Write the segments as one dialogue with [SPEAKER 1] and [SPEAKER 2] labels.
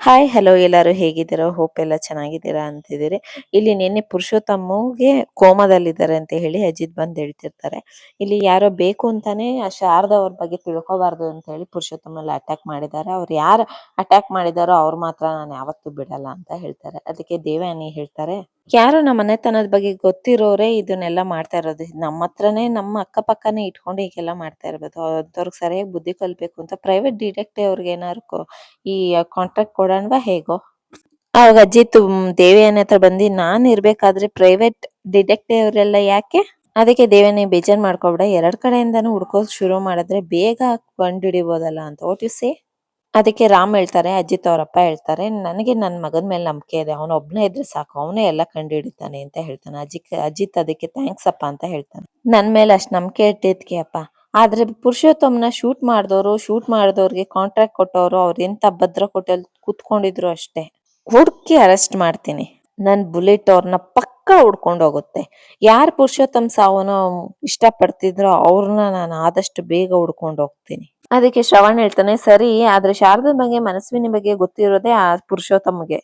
[SPEAKER 1] Hi hello ಎಲ್ಲರೂ ಹೇಗಿದ್ದೀರಾ? Hope ಎಲ್ಲ ಚೆನ್ನಾಗಿದ್ದೀರಾ ಅಂತಿದ್ದೀರಿ. ಇಲ್ಲಿ ನಿನ್ನೆ ಪುರುಷೋತ್ತಮ್ಮಗೆ ಕೋಮಾದಲ್ಲಿದ್ದಾರೆ ಅಂತ ಹೇಳಿ ಅಜಿತ್ ಬಂದ್ ಹೇಳ್ತಿರ್ತಾರೆ. ಇಲ್ಲಿ ಯಾರೋ ಬೇಕು ಅಂತಾನೆ ಆ ಶಾರದಾ ಅವ್ರ ಬಗ್ಗೆ ತಿಳ್ಕೊಬಾರ್ದು ಅಂತ ಹೇಳಿ ಪುರುಷೋತ್ತಮ ಮೇಲೆ ಅಟ್ಯಾಕ್ ಮಾಡಿದ್ದಾರೆ. ಅವ್ರು ಯಾರು ಅಟ್ಯಾಕ್ ಮಾಡಿದಾರೋ ಅವ್ರು ಮಾತ್ರ ನಾನು ಯಾವತ್ತೂ ಬಿಡಲ್ಲ ಅಂತ ಹೇಳ್ತಾರೆ. ಅದಕ್ಕೆ ದೇವಯಾನಿ ಹೇಳ್ತಾರೆ, ಯಾರು ನಮ್ಮ ಮನೆತನದ ಬಗ್ಗೆ ಗೊತ್ತಿರೋರೇ ಇದನ್ನೆಲ್ಲ ಮಾಡ್ತಾ ಇರೋದು. ನಮ್ಮ ಹತ್ರನೇ ನಮ್ಮ ಅಕ್ಕಪಕ್ಕನೇ ಇಟ್ಕೊಂಡು ಹೀಗೆಲ್ಲ ಮಾಡ್ತಾ ಇರ್ಬೋದು. ಅವ್ರಿಗೆ ಸರಿಯಾಗಿ ಬುದ್ಧಿ ಕಲಿಬೇಕು ಅಂತ ಪ್ರೈವೇಟ್ ಡಿಟೆಕ್ಟಿವ್ ಅವ್ರಿಗೆ ಏನಾದ್ರು ಈ ಕಾಂಟ್ರಾಕ್ಟ್ ಕೊಡೋಣವಾ ಹೇಗೋ. ಅವಾಗ ಅಜಿತ್ ದೇವಯಾನಿ ಹತ್ರ ಬಂದು ನಾನ್ ಇರ್ಬೇಕಾದ್ರೆ ಪ್ರೈವೇಟ್ ಡಿಟೆಕ್ಟಿವ್ ಅವರೆಲ್ಲ ಯಾಕೆ? ಅದಕ್ಕೆ ದೇವಯಾನಿ ಬೇಜಾರ್ ಮಾಡ್ಕೊಬೇಡ, ಎರಡ್ ಕಡೆಯಿಂದಾನು ಹುಡ್ಕೋಕ್ ಶುರು ಮಾಡಿದ್ರೆ ಬೇಗ ಕಂಡು ಹಿಡಿಬೋದಲ್ಲ ಅಂತ. What you say? ಅದಕ್ಕೆ ರಾಮ್ ಹೇಳ್ತಾರೆ, ಅಜಿತ್ ಅವರಪ್ಪ ಹೇಳ್ತಾರೆ, ನನಗೆ ನನ್ನ ಮಗನ ಮೇಲೆ ನಂಬಿಕೆ ಇದೆ, ಅವನ ಒಬ್ನೇ ಇದ್ರೆ ಸಾಕು, ಅವನೇ ಎಲ್ಲ ಕಂಡು ಹಿಡಿತಾನೆ ಅಂತ ಹೇಳ್ತಾನೆ. ಅಜಿತ್ ಅದಕ್ಕೆ ಥ್ಯಾಂಕ್ಸ್ ಅಪ್ಪ ಅಂತ ಹೇಳ್ತಾನೆ. ನನ್ ಮೇಲೆ ಅಷ್ಟ್ ನಂಬಿಕೆ ಇಟ್ಟಿದ್ಕೆ ಅಪ್ಪ. ಆದ್ರೆ ಪುರುಷೋತ್ತಮ್ನ ಶೂಟ್ ಮಾಡಿದವ್ರಿಗೆ ಕಾಂಟ್ರಾಕ್ಟ್ ಕೊಟ್ಟವರು ಅವ್ರ ಎಂತ ಭದ್ರ ಹೋಟೆಲ್ ಕುತ್ಕೊಂಡಿದ್ರು ಅಷ್ಟೇ. ಹುಡ್ಕಿ ಅರೆಸ್ಟ್ ಮಾಡ್ತೀನಿ. ನನ್ ಬುಲೆಟ್ ಅವ್ರನ್ನ ಪಕ್ಕ ಹುಡ್ಕೊಂಡು ಹೋಗುತ್ತೆ. ಯಾರ್ ಪುರುಷೋತ್ತಮ್ ಸಾವನ್ನ ಇಷ್ಟ ಪಡ್ತಿದ್ರೋ ಅವ್ರನ್ನ ನಾನು ಆದಷ್ಟು ಬೇಗ ಹುಡ್ಕೊಂಡು ಹೋಗ್ತೀನಿ. ಅದಕ್ಕೆ ಶ್ರವಣ್ ಹೇಳ್ತಾನೆ, ಸರಿ, ಆದ್ರೆ ಶಾರದಾ ಬಗ್ಗೆ ಮನಸ್ವಿನಿ ಬಗ್ಗೆ ಗೊತ್ತಿರೋದೇ ಆ ಪುರುಷೋತ್ತಮ್ಗೆ.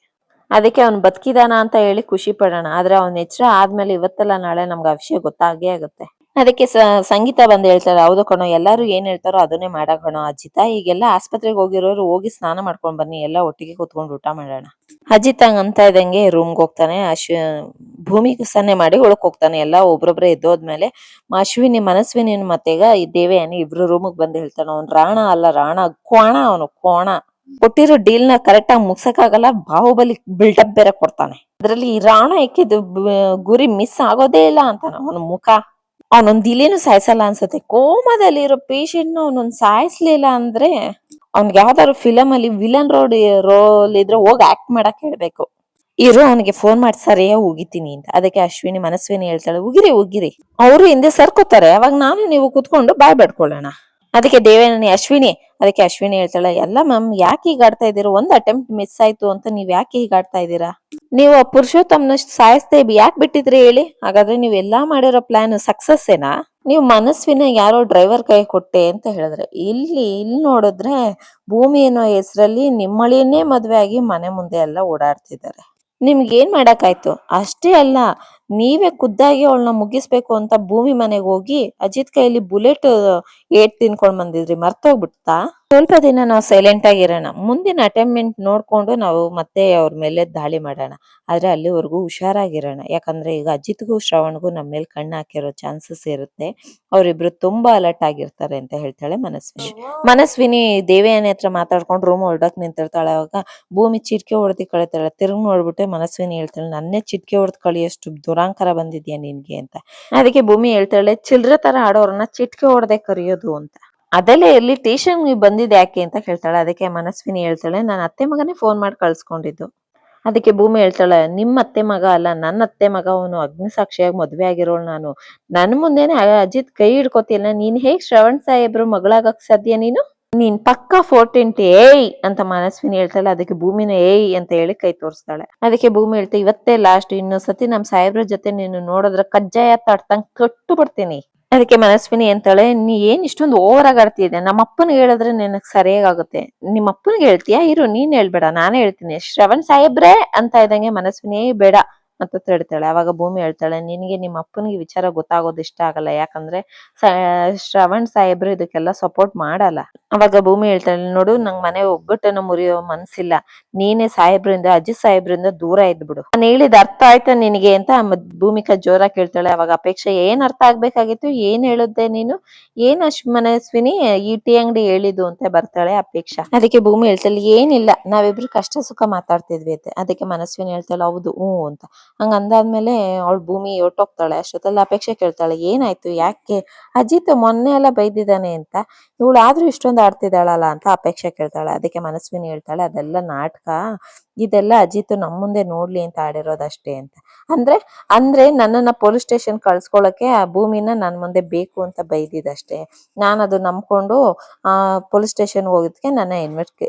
[SPEAKER 1] ಅದಕ್ಕೆ ಅವ್ನು ಬದುಕಿದಾನ ಅಂತ ಹೇಳಿ ಖುಷಿ ಪಡೋಣ, ಆದ್ರೆ ಅವ್ನ ಎಚ್ಚರ ಆದ್ಮೇಲೆ ಇವತ್ತಲ್ಲ ನಾಳೆ ನಮ್ಗೆ ಆ ವಿಷಯ ಗೊತ್ತಾಗೇ ಆಗುತ್ತೆ. ಅದಕ್ಕೆ ಸಂಗೀತ ಬಂದ್ ಹೇಳ್ತಾರೆ, ಹೌದು ಕಣೋ, ಎಲ್ಲಾರು ಏನ್ ಹೇಳ್ತಾರೋ ಅದನ್ನೇ ಮಾಡಕಣೋ ಅಜಿತ. ಈಗೆಲ್ಲ ಆಸ್ಪತ್ರೆಗೆ ಹೋಗಿರೋರು ಹೋಗಿ ಸ್ನಾನ ಮಾಡ್ಕೊಂಡ್ ಬನ್ನಿ, ಎಲ್ಲ ಒಟ್ಟಿಗೆ ಕೂತ್ಕೊಂಡು ಊಟ ಮಾಡೋಣ. ಅಜಿತ್ ಹಂಗ ಅಂತ ಇದ್ದಂಗೆ ರೂಮ್ಗೆ ಹೋಗ್ತಾನೆ. ಭೂಮಿಗೆ ಸನ್ನೆ ಮಾಡಿ ಒಳಕ್ ಹೋಗ್ತಾನೆ. ಎಲ್ಲ ಒಬ್ರೊಬ್ರೆ ಎದ್ದೋದ್ಮೇಲೆ ಅಶ್ವಿನಿ ಮನಸ್ವಿನಿ ಮತ್ತೆ ಈಗ ಈ ದೇವಯಾನಿ ಇಬ್ರು ರೂಮಿಗೆ ಬಂದು ಹೇಳ್ತಾನೆ, ಅವ್ನ್ ರಾಣ ಅಲ್ಲ, ರಾಣ ಕೋಣ, ಅವನು ಕೋಣ. ಕೊಟ್ಟಿರೋ ಡೀಲ್ ನ ಕರೆಕ್ಟ್ ಆಗಿ ಮುಗ್ಸಕ್ಕಾಗಲ್ಲ, ಬಾಹುಬಲಿ ಬಿಲ್ಡಪ್ ಬೇರೆ ಕೊಡ್ತಾನೆ. ಅದ್ರಲ್ಲಿ ಈ ರಾಣ ಎಕ್ಕಿದ್ದು ಗುರಿ ಮಿಸ್ ಆಗೋದೇ ಇಲ್ಲ ಅಂತಾನ. ಅವನ ಮುಖ, ಅವನೊಂದ್ ಇಲಿನೂ ಸಾಯಿಸಲ್ಲ ಅನ್ಸುತ್ತೆ. ಕೋಮಾದಲ್ಲಿ ಇರೋ ಪೇಷಂಟ್ ನ ಅವನೊಂದ್ ಸಾಯಿಸ್ಲಿಲ್ಲ ಅಂದ್ರೆ ಅವ್ನ್ಗೆ ಯಾವ್ದಾದ್ರು ಫಿಲಮ್ ಅಲ್ಲಿ ವಿಲನ್ ರೋಲ್ ಇದ್ರೆ ಹೋಗಿ ಆಕ್ಟ್ ಮಾಡಕ್ ಹೇಳ್ಬೇಕು. ಇರು, ಅವನಿಗೆ ಫೋನ್ ಮಾಡಿ ಸರಿಯಾಗಿ ಉಗಿತೀನಿ ಅಂತ. ಅದಕ್ಕೆ ಮನಸ್ವಿನಿ ಹೇಳ್ತಾಳೆ, ಉಗಿರಿ. ಅವರು ಹಿಂದೆ ಸರ್ಕೋತಾರೆ, ಅವಾಗ ನಾನು ನೀವು ಕುತ್ಕೊಂಡು ಬಾಯ್ ಬಿಡ್ಕೊಳ್ಳೋಣ. ಅದಕ್ಕೆ ಅಶ್ವಿನಿ ಹೇಳ್ತಾಳೆ, ಎಲ್ಲ ಮ್ಯಾಮ್ ಯಾಕೆ ಹೀಗ್ ಆಡ್ತಾ ಇದ್ದೀರಾ? ಒಂದ್ ಅಟೆಂಪ್ಟ್ ಮಿಸ್ ಆಯ್ತು ಅಂತ ನೀವ್ ಯಾಕೆ ಹೀಗ್ ಆಡ್ತಾ ಇದ್ದೀರಾ? ನೀವು ಆ ಪುರುಷೋತ್ತಮ್ನ ಸಾಯಿಸ್ದೆ ಯಾಕೆ ಬಿಟ್ಟಿದ್ರಿ ಹೇಳಿ? ಹಾಗಾದ್ರೆ ನೀವ್ ಎಲ್ಲಾ ಮಾಡಿರೋ ಪ್ಲಾನ್ ಸಕ್ಸಸ್ ಏನಾ? ನೀವು ಮನಸ್ವಿನ ಯಾರೋ ಡ್ರೈವರ್ ಕೈ ಕೊಟ್ಟೆ ಅಂತ ಹೇಳಿದ್ರೆ, ಇಲ್ಲಿ ನೋಡಿದ್ರೆ ಭೂಮಿ ಅನ್ನೋ ಹೆಸರಲ್ಲಿ ನಿಮ್ಮಳಿಯನ್ನೇ ಮದ್ವೆ ಆಗಿ ಮನೆ ಮುಂದೆ ಎಲ್ಲ ಓಡಾಡ್ತಿದ್ದಾರೆ. ನಿಮ್ಗೆ ಏನ್ ಮಾಡಕ್ಕಾಯ್ತು? ಅಷ್ಟೇ ಅಲ್ಲ, ನೀವೇ ಖುದ್ದಾಗಿ ಅವಳನ್ನ ಮುಗಿಸ್ಬೇಕು ಅಂತ ಭೂಮಿ ಮನೆಗೆ ಹೋಗಿ ಅಜಿತ್ ಕೈಯಲ್ಲಿ ಬುಲೆಟ್ ಏಟ್ ತಿನ್ಕೊಂಡ್ ಬಂದಿದ್ರಿ, ಮರ್ತೋಗ್ಬಿಡ್ತಾ? ಸ್ವಲ್ಪ ದಿನ ನಾವು ಸೈಲೆಂಟ್ ಆಗಿರೋಣ, ಮುಂದಿನ ಅಟೆಂಪ್ಟ್ ನೋಡ್ಕೊಂಡು ನಾವು ಮತ್ತೆ ಅವ್ರ ಮೇಲೆ ದಾಳಿ ಮಾಡೋಣ. ಆದ್ರೆ ಅಲ್ಲಿವರೆಗೂ ಹುಷಾರಾಗಿರೋಣ, ಯಾಕಂದ್ರೆ ಈಗ ಅಜಿತ್ಗೂ ಶ್ರವಣ್ಗೂ ನಮ್ಮ ಮೇಲೆ ಕಣ್ಣು ಹಾಕಿರೋ ಚಾನ್ಸಸ್ ಇರುತ್ತೆ. ಅವರಿಬ್ರು ತುಂಬಾ ಅಲರ್ಟ್ ಆಗಿರ್ತಾರೆ ಅಂತ ಹೇಳ್ತಾಳೆ ಮನಸ್ವಿನಿ ದೇವಯಾನಿ ಹತ್ರ ಮಾತಾಡ್ಕೊಂಡು ರೂಮ್ ಹೊರಡಕ್ ನಿಂತಿರ್ತಾಳೆ. ಅವಾಗ ಭೂಮಿ ಚಿಟ್ಕೆ ಹೊಡೆದಿ ಕಳಿತಾಳೆ. ತಿರುಗಿ ನೋಡ್ಬಿಟ್ಟೆ ಮನಸ್ವಿನಿ ಹೇಳ್ತಾಳೆ, ನನ್ನೇ ಚಿಟ್ಕೆ ಹೊಡೆದ್ ಕಳಿಯೋಷ್ಟು ದುರಾಂಕಾರ ಬಂದಿದ್ಯಾ ನಿನ್ಗೆ ಅಂತ. ಅದಕ್ಕೆ ಭೂಮಿ ಹೇಳ್ತಾಳೆ, ಚಿಲ್ಡ್ರ ತರ ಆಡೋರನ್ನ ಚಿಟ್ಕೆ ಹೊಡೆದೆ ಕರಿಯೋದು ಅಂತ. ಅದೆಲ್ಲ ಇರ್ಲಿ, ಟೇಷನ್ ಬಂದಿದ್ ಯಾಕೆ ಅಂತ ಕೇಳ್ತಾಳೆ. ಅದಕ್ಕೆ ಮನಸ್ವಿನಿ ಹೇಳ್ತಾಳೆ, ನನ್ನ ಅತ್ತೆ ಮಗನೇ ಫೋನ್ ಮಾಡಿ ಕಳ್ಸ್ಕೊಂಡಿದ್ದು. ಅದಕ್ಕೆ ಭೂಮಿ ಹೇಳ್ತಾಳೆ, ನಿಮ್ಮ ಅತ್ತೆ ಮಗ ಅಲ್ಲ, ನನ್ನ ಅತ್ತೆ ಮಗ ಅವನು. ಅಗ್ನಿ ಸಾಕ್ಷಿಯಾಗಿ ಮದ್ವೆ ಆಗಿರೋಳು ನಾನು. ನನ್ ಮುಂದೆನೆ ಅಜಿತ್ ಕೈ ಹಿಡ್ಕೋತಿಯಲ್ಲ, ನೀನ್ ಹೇಗ್ ಶ್ರವಣ್ ಸಾಹೇಬ್ರು ಮಗಳಾಗಕ್ ಸಾಧ್ಯ? ನೀನ್ ಪಕ್ಕಾ 420 ಏಯ್ ಅಂತ ಮನಸ್ವಿನಿ ಹೇಳ್ತಾಳೆ. ಅದಕ್ಕೆ ಭೂಮಿನ ಏಯ್ ಅಂತ ಹೇಳಿ ಕೈ ತೋರಿಸ್ತಾಳೆ. ಅದಕ್ಕೆ ಭೂಮಿ ಹೇಳ್ತಾ, ಇವತ್ತೇ ಲಾಸ್ಟ್, ಇನ್ನೊಂದ್ಸತಿ ನಮ್ ಸಾಹೇಬ್ರ ಜೊತೆ ನೀನು ನೋಡಿದ್ರೆ ಕಜ್ಜಾಯ ತಟ್ಟಂಗ್ ಕಟ್ಟು ಬಿಡ್ತೀನಿ. ಅದಕ್ಕೆ ಮನಸ್ವಿನಿ ಅಂತಾಳೆ, ನೀ ಏನ್ ಇಷ್ಟೊಂದು ಓವರ್ ಆಗಿ ಆಡ್ತಿದ್ದೆ? ನಮ್ಮ ಅಪ್ಪನಿಗೆ ಹೇಳಿದ್ರೆ ನಿನಗ್ ಸರಿಯಾಗುತ್ತೆ. ನಿಮ್ಮ ಅಪ್ಪನಿಗೆ ಹೇಳ್ತೀಯಾ? ಇರು, ನೀನ್ ಹೇಳ್ಬೇಡ, ನಾನೇ ಹೇಳ್ತೀನಿ. ಶ್ರವಣ್ ಸಾಹೇಬ್ರೆ ಅಂತ ಇದ್ದಂಗೆ ಮನಸ್ವಿನಿ ಬೇಡ ಅಂತ ತಡ್ತಾಳೆ. ಅವಾಗ ಭೂಮಿ ಹೇಳ್ತಾಳೆ, ನಿನಗೆ ನಿಮ್ಮ ಅಪ್ಪನಿಗೆ ವಿಚಾರ ಗೊತ್ತಾಗೋದು ಇಷ್ಟ ಆಗಲ್ಲ, ಯಾಕಂದ್ರೆ ಶ್ರವಣ್ ಸಾಹೇಬ್ರು ಇದಕ್ಕೆಲ್ಲ ಸಪೋರ್ಟ್ ಮಾಡಲ್ಲ. ಅವಾಗ ಭೂಮಿ ಹೇಳ್ತಾಳೆ, ನೋಡು, ನಂಗ್ ಮನೆ ಒಗ್ಗಟ್ಟನ್ನು ಮುರಿಯೋ ಮನ್ಸಿಲ್ಲ. ನೀನೇ ಅಜಿತ್ ಸಾಹೇಬ್ರಿಂದ ದೂರ ಇದ್ಬಿಡು. ನಾನು ಹೇಳಿದ ಅರ್ಥ ಆಯ್ತಾ ನಿನಗೆ ಅಂತ ಭೂಮಿಕಾ ಜೋರಾಗಿ ಕೇಳ್ತಾಳೆ. ಅವಾಗ ಅಪೇಕ್ಷೆ, ಏನ್ ಅರ್ಥ ಆಗ್ಬೇಕಾಗಿತ್ತು? ಏನ್ ಹೇಳುತ್ತೆ ನೀನು? ಏನ್ ಮನಸ್ವಿನಿ ಈ ಟೀ ಅಂಗಡಿ ಹೇಳಿದ್ದು ಅಂತ ಬರ್ತಾಳೆ ಅಪೇಕ್ಷಾ. ಅದಕ್ಕೆ ಭೂಮಿ ಹೇಳ್ತಾಳೆ, ಏನಿಲ್ಲ, ನಾವಿಬ್ರು ಕಷ್ಟ ಸುಖ ಮಾತಾಡ್ತಿದ್ವಿ ಅಂತ. ಅದಕ್ಕೆ ಮನಸ್ವಿನಿ ಹೇಳ್ತಾಳೆ, ಹೌದು ಅಂತ. ಹಂಗ ಅಂದಾದ್ಮೇಲೆ ಅವಳು ಭೂಮಿ ಹೊರ್ಟೋಗ್ತಾಳೆ. ಅಷ್ಟೊತ್ತಲ್ಲಿ ಅಪೇಕ್ಷೆ ಕೇಳ್ತಾಳೆ, ಏನಾಯ್ತು, ಯಾಕೆ? ಅಜಿತ್ ಮೊನ್ನೆ ಎಲ್ಲ ಬೈದಿದ್ದಾನೆ ಅಂತ, ಇವಳು ಆದ್ರೂ ಇಷ್ಟೊಂದು ಆಡ್ತಿದ್ದಾಳಲ್ಲ ಅಂತ ಅಪೇಕ್ಷೆ ಕೇಳ್ತಾಳೆ. ಅದಕ್ಕೆ ಮನಸ್ವಿನಿ ಹೇಳ್ತಾಳೆ, ಅದೆಲ್ಲ ನಾಟಕ, ಇದೆಲ್ಲ ಅಜಿತ್ ನಮ್ ಮುಂದೆ ನೋಡ್ಲಿ ಅಂತ ಆಡಿರೋದಷ್ಟೇ ಅಂತ. ಅಂದ್ರೆ ನನ್ನನ್ನ ಪೊಲೀಸ್ ಸ್ಟೇಷನ್ ಕಳ್ಸ್ಕೊಳಕ್ಕೆ ಆ ಭೂಮಿನ ನನ್ ಮುಂದೆ ಬೇಕು ಅಂತ ಬೈದಿದಷ್ಟೇ. ನಾನು ಅದು ನಂಬ್ಕೊಂಡು ಪೊಲೀಸ್ ಸ್ಟೇಷನ್ ಹೋಗಿದ್ಕೆ ನನ್ನ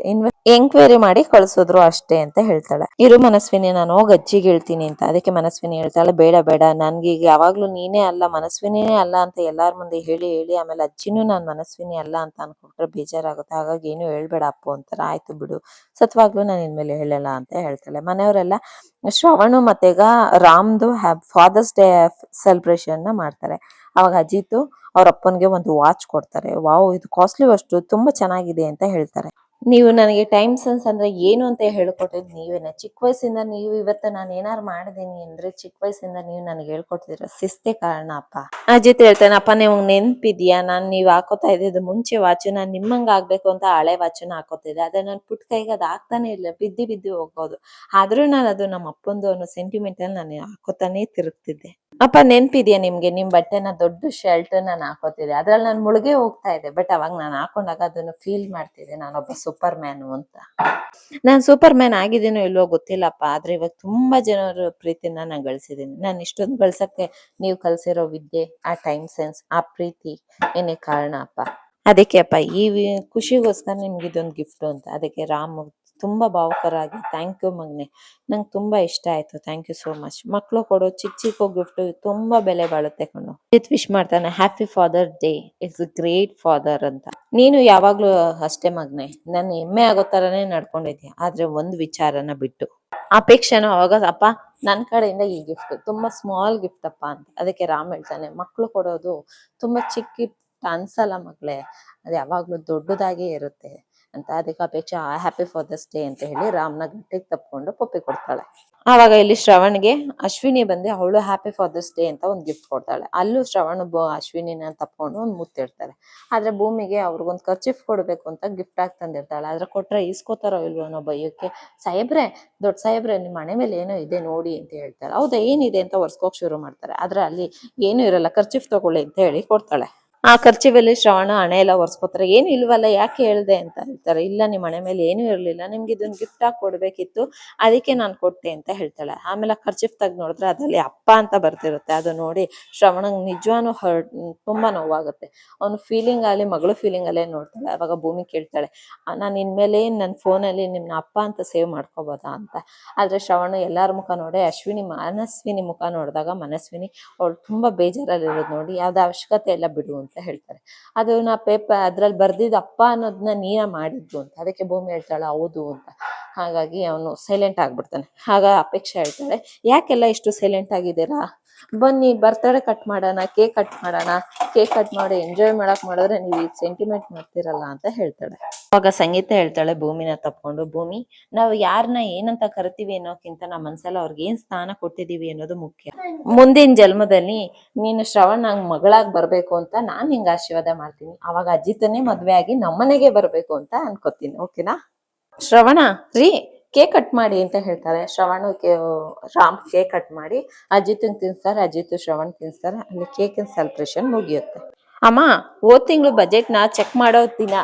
[SPEAKER 1] ಎಂಕ್ವೈರಿ ಮಾಡಿ ಕಳ್ಸಿದ್ರು ಅಷ್ಟೇ ಅಂತ ಹೇಳ್ತಾಳೆ. ಇರು ಮನಸ್ವಿನಿ, ನಾನು ಹೋಗಿ ಅಜ್ಜಿಗೆ ಹೇಳ್ತೀನಿ ಅಂತ. ಅದಕ್ಕೆ ಮನಸ್ವಿನಿ ಹೇಳ್ತಾಳೆ, ಬೇಡ ಬೇಡ, ನನ್ಗೀಗ ಯಾವಾಗ್ಲೂ ನೀನೇ ಅಲ್ಲ, ಮನಸ್ವಿನಿನೇ ಅಲ್ಲ ಅಂತ ಎಲ್ಲಾರ ಮುಂದೆ ಹೇಳಿ ಹೇಳಿ ಆಮೇಲೆ ಅಜ್ಜಿನೂ ನಾನು ಮನಸ್ವಿನಿ ಅಲ್ಲ ಅಂತ ಅನ್ಕೊಂಡ್ರೆ ಬೇಜಾರಾಗುತ್ತೆ. ಹಾಗಾಗಿ ಏನು ಹೇಳ್ಬೇಡ ಅಪ್ಪು ಅಂತಾರೆ. ಆಯ್ತು ಬಿಡು, ಸತ್ವಾಗ್ಲೂ ನಾನು ಇನ್ಮೇಲೆ ಹೇಳಲ್ಲ ಅಂತ ಹೇಳ್ತಾಳೆ. ಮನೆಯವರೆಲ್ಲ ಶ್ರವಣು ಮತ್ತೆಗ ರಾಮ್ದು ಫಾದರ್ಸ್ ಡೇ ಸೆಲೆಬ್ರೇಷನ್ ಮಾಡ್ತಾರೆ. ಅವಾಗ ಅಜಿತ್ ಅವ್ರ ಅಪ್ಪನ್ಗೆ ಒಂದು ವಾಚ್ ಕೊಡ್ತಾರೆ. ವಾವ್, ಇದು ಕಾಸ್ಟ್ಲಿ ಅಷ್ಟು ತುಂಬಾ ಚೆನ್ನಾಗಿದೆ ಅಂತ ಹೇಳ್ತಾರೆ. ನೀವು ನನಗೆ ಟೈಮ್ ಸೆನ್ಸ್ ಅಂದ್ರೆ ಏನು ಅಂತ ಹೇಳ್ಕೊಟ್ಟಿದ್ ನೀವೇನೆ. ಚಿಕ್ಕ ವಯಸ್ಸಿಂದ ನೀವು ಇವತ್ತು ನಾನು ಏನಾರು ಮಾಡಿದೀನಿ ಅಂದ್ರೆ ಚಿಕ್ಕ ವಯಸ್ಸಿಂದ ನೀವು ನನಗೆ ಹೇಳ್ಕೊಡ್ತಿದ್ರ ಶಿಸ್ತೇ ಕಾರಣ ಅಪ್ಪ. ಅಜಿತ್ ಹೇಳ್ತಾನೆ, ಅಪ್ಪ ನಿಮ್ಗೆ ನೆನ್ಪಿದ್ಯಾ, ನೀವ್ ಹಾಕೋತಾ ಇದ್ದಿದ್ದು ಮುಂಚೆ ವಾಚು ನಾನು ನಿಮ್ಮಂಗ ಆಗ್ಬೇಕು ಅಂತ ಹಳೆ ವಾಚನ್ನ ಹಾಕೋತಿದ್ದೆ. ಅದೇ ನನ್ ಪುಟ್ಟ ಕೈಗೆ ಅದು ಆಗ್ತಾನೆ ಇಲ್ಲ, ಬಿದ್ದಿ ಬಿದ್ದಿ ಹೋಗೋದು. ಆದ್ರೂ ನಾನು ಅದು ನಮ್ಮ ಅಪ್ಪಂದು ಅನ್ನೋ ಸೆಂಟಿಮೆಂಟ್ ಅಲ್ಲಿ ನಾನು ಹಾಕೋತಾನೆ ತಿರುಗ್ತಿದ್ದೆ. ಅಪ್ಪ ನೆನ್ಪಿದ್ಯಾ ನಿಮ್ಗೆ, ನಿಮ್ ಬಟ್ಟೆನ ದೊಡ್ಡ ಶರ್ಟ್ ನಾನು ಹಾಕೋತಿದ್ದೆ, ಅದ್ರಲ್ಲಿ ನಾನು ಮುಳುಗೆ ಹೋಗ್ತಾ ಇದ್ದೆ. ಬಟ್ ಅವಾಗ ನಾನು ಹಾಕೊಂಡಾಗ ಅದನ್ನು ಫೀಲ್ ಮಾಡ್ತಿದ್ದೆ, ನಾನೊಬ್ಬ ಸೂಪರ್ ಮ್ಯಾನು ಅಂತ. ನಾನ್ ಸೂಪರ್ ಮ್ಯಾನ್ ಆಗಿದ್ದೀನೋ ಇಲ್ವೋ ಗೊತ್ತಿಲ್ಲಪ್ಪ, ಆದ್ರೆ ಇವಾಗ ತುಂಬಾ ಜನರ ಪ್ರೀತಿನ ನಾನು ಗಳಿಸಿದ್ದೀನಿ. ನಾನು ಇಷ್ಟೊಂದು ಗಳಿಸಕ್ಕೆ ನೀವು ಕಲ್ಸಿರೋ ವಿದ್ಯೆ, ಆ ಟೈಮ್ ಸೆನ್ಸ್, ಆ ಪ್ರೀತಿ ಏನೇ ಕಾರಣ ಅಪ್ಪ. ಅದಕ್ಕೆ ಅಪ್ಪ ಈ ಖುಷಿಗೋಸ್ಕರ ನಿಮ್ಗೆ ಇದೊಂದು ಗಿಫ್ಟ್ ಅಂತ. ಅದಕ್ಕೆ ರಾಮ್ ತುಂಬಾ ಭಾವುಕರಾಗಿ, ಥ್ಯಾಂಕ್ ಯು ಮಗ್ನೆ, ನಂಗೆ ತುಂಬಾ ಇಷ್ಟ ಆಯ್ತು, ಥ್ಯಾಂಕ್ ಯು ಸೋ ಮಚ್. ಮಕ್ಳು ಕೊಡೋ ಚಿಕ್ಕ ಚಿಕ್ಕ ಗಿಫ್ಟ್ ತುಂಬಾ ಬೆಲೆ ಬಾಳುತ್ತೆ ಕಣು. ವಿಶ್ ಮಾಡ್ತಾನೆ, happy father day, it's great father ಅಂತ. ನೀನು ಯಾವಾಗ್ಲೂ ಅಷ್ಟೇ ಮಗ್ನೆ, ನನ್ನ ಹೆಮ್ಮೆ ಆಗೋ ತರನೇ ನಡ್ಕೊಂಡಿದ್ಯಾ, ಆದ್ರೆ ಒಂದ್ ವಿಚಾರನ ಬಿಟ್ಟು. ಅಪೇಕ್ಷೆನೂ ಅವಾಗ, ಅಪ್ಪ ನನ್ ಕಡೆಯಿಂದ ಈ ಗಿಫ್ಟ್ ತುಂಬಾ ಸ್ಮಾಲ್ ಗಿಫ್ಟ್ ಅಪ್ಪ ಅಂತ. ಅದಕ್ಕೆ ರಾಮ್ ಹೇಳ್ತಾನೆ, ಮಕ್ಳು ಕೊಡೋದು ತುಂಬಾ ಚಿಕ್ಕ ಗಿಫ್ಟ್ ಅನ್ಸಲ್ಲ ಮಗ್ಳೆ, ಅದು ಯಾವಾಗ್ಲೂ ದೊಡ್ಡದಾಗೇ ಇರುತ್ತೆ ಅಂತ. ಅದಕ್ಕೆ ಅಪೇಕ್ಷೆ ಹ್ಯಾಪಿ ಫಾದರ್ಸ್ ಡೇ ಅಂತ ಹೇಳಿ ರಾಮ್ನ ಗಟ್ಟಿಗೆ ತಪ್ಕೊಂಡು ಪಪ್ಪಿ ಕೊಡ್ತಾಳೆ. ಆವಾಗ ಇಲ್ಲಿ ಶ್ರವಣ್ಗೆ ಅಶ್ವಿನಿ ಬಂದು ಅವಳು ಹ್ಯಾಪಿ ಫಾದರ್ಸ್ ಡೇ ಅಂತ ಒಂದು ಗಿಫ್ಟ್ ಕೊಡ್ತಾಳೆ. ಅಲ್ಲೂ ಶ್ರವಣ್ ಅಶ್ವಿನಿನ ತಪ್ಕೊಂಡು ಒಂದು ಮುತ್ತಿಡ್ತಾರೆ. ಆದ್ರೆ ಭೂಮಿಗೆ ಅವ್ರಿಗೊಂದು ಖರ್ಚಿಫ್ ಕೊಡ್ಬೇಕು ಅಂತ ಗಿಫ್ಟ್ ಆಗಿ ತಂದಿರ್ತಾಳೆ. ಆದ್ರೆ ಕೊಟ್ರೆ ಇಸ್ಕೋತಾರೋ ಇಲ್ವೋ ಅನ್ನೋ ಭಯಕ್ಕೆ, ಸಾಹೇಬ್ರೆ, ದೊಡ್ಡ ಸಾಹೇಬ್ರೆ, ನಿಮ್ಮ ಮನೆ ಮೇಲೆ ಏನೋ ಇದೆ ನೋಡಿ ಅಂತ ಹೇಳ್ತಾರೆ. ಹೌದಾ, ಏನಿದೆ ಅಂತ ಒರ್ಸ್ಕೋಕ್ ಶುರು ಮಾಡ್ತಾರೆ. ಆದ್ರೆ ಅಲ್ಲಿ ಏನು ಇರಲ್ಲ, ಖರ್ಚಿಫ್ ತಗೊಳ್ಳಿ ಅಂತ ಹೇಳಿ ಕೊಡ್ತಾಳೆ. ಆ ಖರ್ಚಿನಲ್ಲಿ ಶ್ರವಣ ಹಣೆ ಎಲ್ಲ ಒರ್ಸ್ಕೊತಾರೆ. ಏನು ಇಲ್ವಲ್ಲ, ಯಾಕೆ ಹೇಳ್ದೆ ಅಂತ ಹೇಳ್ತಾರೆ. ಇಲ್ಲ, ನಿಮ್ಮ ಮನೆ ಮೇಲೆ ಏನೂ ಇರ್ಲಿಲ್ಲ, ನಿಮ್ಗೆ ಇದನ್ನ ಗಿಫ್ಟ್ ಆಗಿ ಕೊಡ್ಬೇಕಿತ್ತು, ಅದಕ್ಕೆ ನಾನು ಕೊಟ್ಟೆ ಅಂತ ಹೇಳ್ತಾಳೆ. ಆಮೇಲೆ ಖರ್ಚಿಫ್ ತೆಗ್ದು ನೋಡಿದ್ರೆ ಅದ್ರಲ್ಲಿ ಅಪ್ಪ ಅಂತ ಬರ್ತಿರುತ್ತೆ. ಅದು ನೋಡಿ ಶ್ರವಣಂಗ್ ನಿಜವಾನು ತುಂಬಾ ನೋವಾಗುತ್ತೆ. ಅವನು ಫೀಲಿಂಗ್ ಅಲ್ಲಿ ಮಗಳು ಫೀಲಿಂಗ್ ಅಲ್ಲೇ ನೋಡ್ತಾಳೆ. ಅವಾಗ ಭೂಮಿ ಕೇಳ್ತಾಳೆ, ನಾನು ಇನ್ಮೇಲೆ ನನ್ನ ಫೋನಲ್ಲಿ ನಿಮ್ನ ಅಪ್ಪ ಅಂತ ಸೇವ್ ಮಾಡ್ಕೋಬೋದಾ ಅಂತ. ಆದ್ರೆ ಶ್ರವಣ ಎಲ್ಲಾರ ಮುಖ ನೋಡಿ ಮನಸ್ವಿನಿ ಮುಖ ನೋಡಿದಾಗ ಮನಸ್ವಿನಿ ಅವಳು ತುಂಬಾ ಬೇಜಾರಲ್ಲಿರೋದು ನೋಡಿ, ಯಾವ್ದು ಅವಶ್ಯಕತೆ ಎಲ್ಲ ಬಿಡು ಅಂತ ಹೇಳ್ತಾರೆ. ಅದು ನಾ ಅದ್ರಲ್ಲಿ ಬರ್ದಿದ್ದು ಅಪ್ಪ ಅನ್ನೋದನ್ನ ನೀನ ಮಾಡಿದ್ದು ಅಂತ. ಅದಕ್ಕೆ ಭೂಮಿ ಹೇಳ್ತಾಳೆ, ಹೌದು ಅಂತ. ಹಾಗಾಗಿ ಅವನು ಸೈಲೆಂಟ್ ಆಗ್ಬಿಡ್ತಾನೆ. ಆಗ ಅಪೇಕ್ಷೆ ಹೇಳ್ತಾಳೆ, ಯಾಕೆಲ್ಲ ಇಷ್ಟು ಸೈಲೆಂಟ್ ಆಗಿದ್ದೀರಾ, ಬನ್ನಿ ಬರ್ತಡೇ ಕಟ್ ಮಾಡೋಣ, ಕೇಕ್ ಕಟ್ ಮಾಡೋಣ, ಕೇಕ್ ಕಟ್ ಮಾಡಿ ಎಂಜಾಯ್ ಮಾಡಿದ್ರೆ ನೀವು ಈ ಸೆಂಟಿಮೆಂಟ್ ಮಾಡ್ತಿರಲ್ಲ ಅಂತ ಹೇಳ್ತಾಳೆ. ಅವಾಗ ಸಂಗೀತ ಹೇಳ್ತಾಳೆ ಭೂಮಿನ ತಪ್ಕೊಂಡು, ಭೂಮಿ, ನಾವು ಯಾರನ್ನ ಏನಂತ ಕರಿತೀವಿ ಅನ್ನೋಕ್ಕಿಂತ ನಮ್ಮ ಮನ್ಸಲ್ಲಿ ಅವ್ರಿಗೆ ಏನ್ ಸ್ಥಾನ ಕೊಟ್ಟಿದೀವಿ ಅನ್ನೋದು ಮುಖ್ಯ. ಮುಂದಿನ ಜನ್ಮದಲ್ಲಿ ನೀನು ಶ್ರವಣ್ ನಂಗ್ ಮಗಳಾಗಿ ಬರ್ಬೇಕು ಅಂತ ನಾನ್ ನಿಂಗೆ ಆಶೀರ್ವಾದ ಮಾಡ್ತೀನಿ. ಅವಾಗ ಅಜಿತನೇ ಮದ್ವೆ ಆಗಿ ನಮ್ಮನೆಗೆ ಬರ್ಬೇಕು ಅಂತ ಅನ್ಕೋತೀನಿ, ಓಕೆನಾ? ಶ್ರವಣ ರೀ, ಕೇಕ್ ಕಟ್ ಮಾಡಿ ಅಂತ ಹೇಳ್ತಾರೆ. ರಾಮ್ ಕೇಕ್ ಕಟ್ ಮಾಡಿ ಅಜಿತ್ಗೆ ತಿನ್ಸ್ತಾರೆ. ಅಜಿತ್ ಶ್ರವಣ್ ತಿನ್ಸ್ತಾರೆ. ಅಲ್ಲಿ ಕೇಕಿನ ಸೆಲೆಬ್ರೇಷನ್ ಮುಗಿಯುತ್ತೆ. ಅಮ್ಮ, ಹೋದ್ ತಿಂಗಳು ಬಜೆಟ್ ನ ಚೆಕ್ ಮಾಡೋ ದಿನ,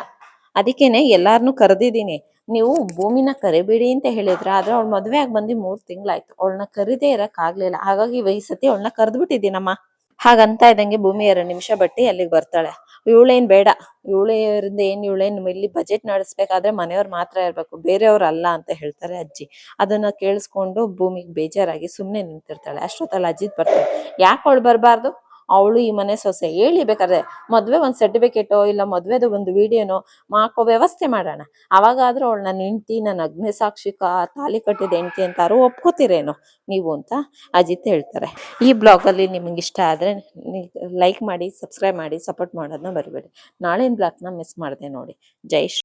[SPEAKER 1] ಅದಕ್ಕೇನೆ ಎಲ್ಲಾರನು ಕರೆದಿದ್ದೀನಿ. ನೀವು ಭೂಮಿನ ಕರಿಬೇಡಿ ಅಂತ ಹೇಳಿದ್ರ, ಆದ್ರೆ ಅವಳು ಮದ್ವೆ ಆಗಿ ಬಂದು 3 ತಿಂಗಳಾಯ್ತು. ಅವಳನ್ನ ಕರಿದೇ ಇರಕ್ ಆಗ್ಲಿಲ್ಲ. ಹಾಗಾಗಿ ಈ ಸತಿ ಅವಳನ್ನ ಕರೆದ್ಬಿಟ್ಟಿದ್ದೀನಮ್ಮ. ಹಾಗಂತ ಇದ್ದಂಗೆ ಭೂಮಿ 2 ನಿಮಿಷ ಬಟ್ಟಿ ಅಲ್ಲಿಗೆ ಬರ್ತಾಳೆ. ಇವಳೇನ್ ಬೇಡ, ಇವಳೇನ್ ಇಲ್ಲಿ ಬಜೆಟ್ ನಡೆಸ್ಬೇಕಾದ್ರೆ ಮನೆಯವ್ರು ಮಾತ್ರ ಇರ್ಬೇಕು, ಬೇರೆಯವ್ರು ಅಲ್ಲ ಅಂತ ಹೇಳ್ತಾರೆ ಅಜ್ಜಿ. ಅದನ್ನ ಕೇಳಿಸ್ಕೊಂಡು ಭೂಮಿಗೆ ಬೇಜಾರಾಗಿ ಸುಮ್ನೆ ನಿಂತಿರ್ತಾಳೆ. ಅಷ್ಟೊತ್ತಲ್ಲಿ ಅಜಿತ್ ಬರ್ತಾಳೆ. ಯಾಕೆ ಅವಳು ಬರ್ಬಾರ್ದು, ಅವಳು ಈ ಮನೆ ಸೊಸೆ, ಹೇಳಿ ಬೇಕಾದ್ರೆ ಮದ್ವೆ ಒಂದು ಸರ್ಟಿಫಿಕೇಟೋ ಇಲ್ಲ ಮದ್ವೆದು ಒಂದು ವಿಡಿಯೋನೋ ಮಾಕೋ ವ್ಯವಸ್ಥೆ ಮಾಡೋಣ. ಅವಾಗಾದ್ರೂ ಅವಳು ನನ್ನ ಹೆಂಡ್ತಿ, ನನ್ನ ಅಗ್ನಿ ಸಾಕ್ಷಿಕ ತಾಲಿ ಕಟ್ಟಿದ ಹೆಂಡ್ತಿ ಅಂತಾರು ಒಪ್ಕೋತಿರೇನೋ ನೀವು ಅಂತ ಅಜಿತ್ ಹೇಳ್ತಾರೆ. ಈ ಬ್ಲಾಗ್ ಅಲ್ಲಿ ನಿಮ್ಗೆ ಇಷ್ಟ ಆದ್ರೆ ಲೈಕ್ ಮಾಡಿ, ಸಬ್ಸ್ಕ್ರೈಬ್ ಮಾಡಿ, ಸಪೋರ್ಟ್ ಮಾಡೋದನ್ನ ಬರಿಬೇಡಿ. ನಾಳಿನ ಬ್ಲಾಗ್ನ ಮಿಸ್ ಮಾಡದೆ ನೋಡಿ. ಜೈ ಶ್ರೀ